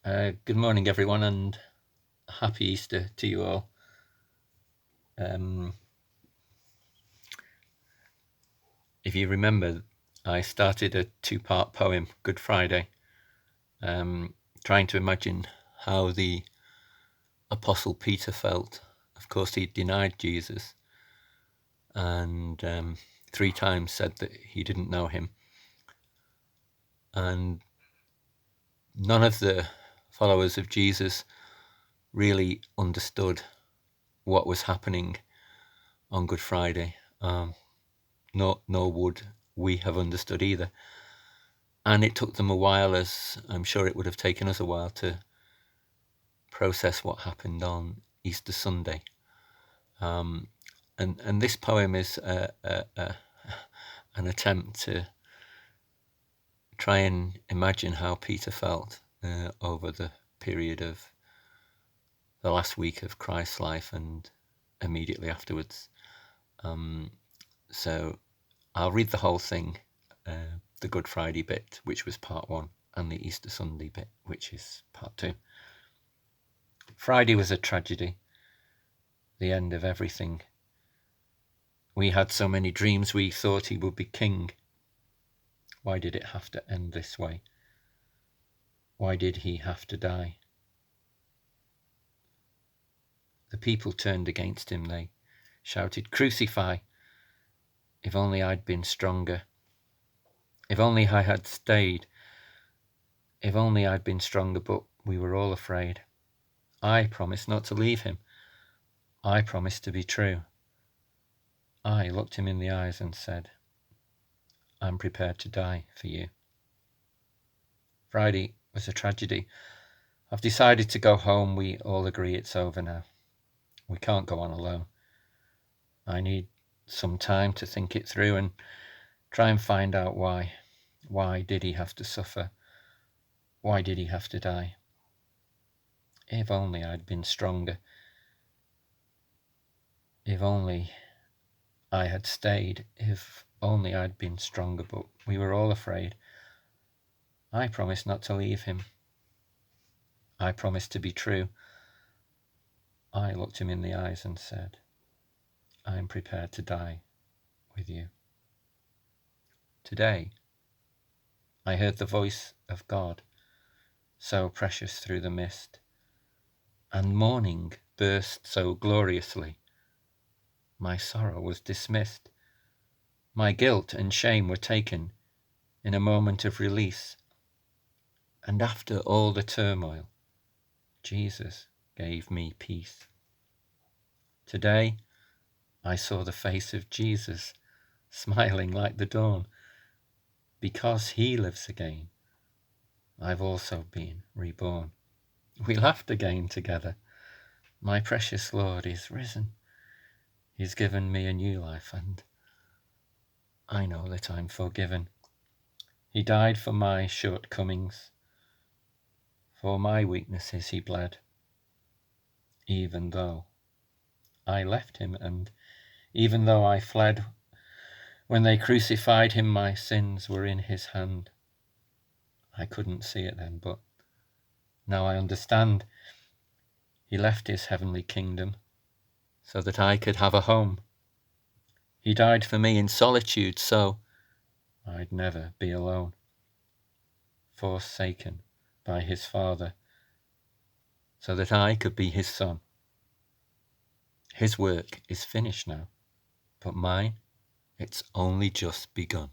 Good morning, everyone, and happy Easter to you all. If you remember, I started a two-part poem, Good Friday, trying to imagine how the Apostle Peter felt. Of course, he denied Jesus and 3 times said that he didn't know him. And none of the followers of Jesus really understood what was happening on Good Friday. Nor would we have understood either. And it took them a while, as I'm sure it would have taken us a while, to process what happened on Easter Sunday. And this poem is an attempt to try and imagine how Peter felt over the period of the last week of Christ's life and immediately afterwards. So I'll read the whole thing, the Good Friday bit, which was part 1, and the Easter Sunday bit, which is part 2. Friday was a tragedy, the end of everything. We had so many dreams, we thought he would be king. Why did it have to end this way? Why did he have to die? The people turned against him, they shouted, "Crucify!" If only I'd been stronger. If only I had stayed. If only I'd been stronger, but we were all afraid. I promised not to leave him. I promised to be true. I looked him in the eyes and said, I'm prepared to die for you. Friday was a tragedy. I've decided to go home. We all agree it's over now. We can't go on alone. I need some time to think it through and try and find out why. Why did he have to suffer? Why did he have to die? If only I'd been stronger. If only I had stayed. If only I'd been stronger, but we were all afraid. I promised not to leave him. I promised to be true. I looked him in the eyes and said, I'm prepared to die with you. Today, I heard the voice of God, so precious through the mist, and morning burst so gloriously. My sorrow was dismissed. My guilt and shame were taken in a moment of release. And after all the turmoil, Jesus gave me peace. Today, I saw the face of Jesus smiling like the dawn. Because he lives again, I've also been reborn. We laughed again together. My precious Lord is risen. He's given me a new life, and I know that I'm forgiven. He died for my shortcomings. For my weaknesses he bled. Even though I left him, and even though I fled, when they crucified him, my sins were in his hand. I couldn't see it then, but now I understand. He left his heavenly kingdom so that I could have a home. He died for me in solitude so I'd never be alone, forsaken by his Father, so that I could be his son. His work is finished now, but mine, it's only just begun.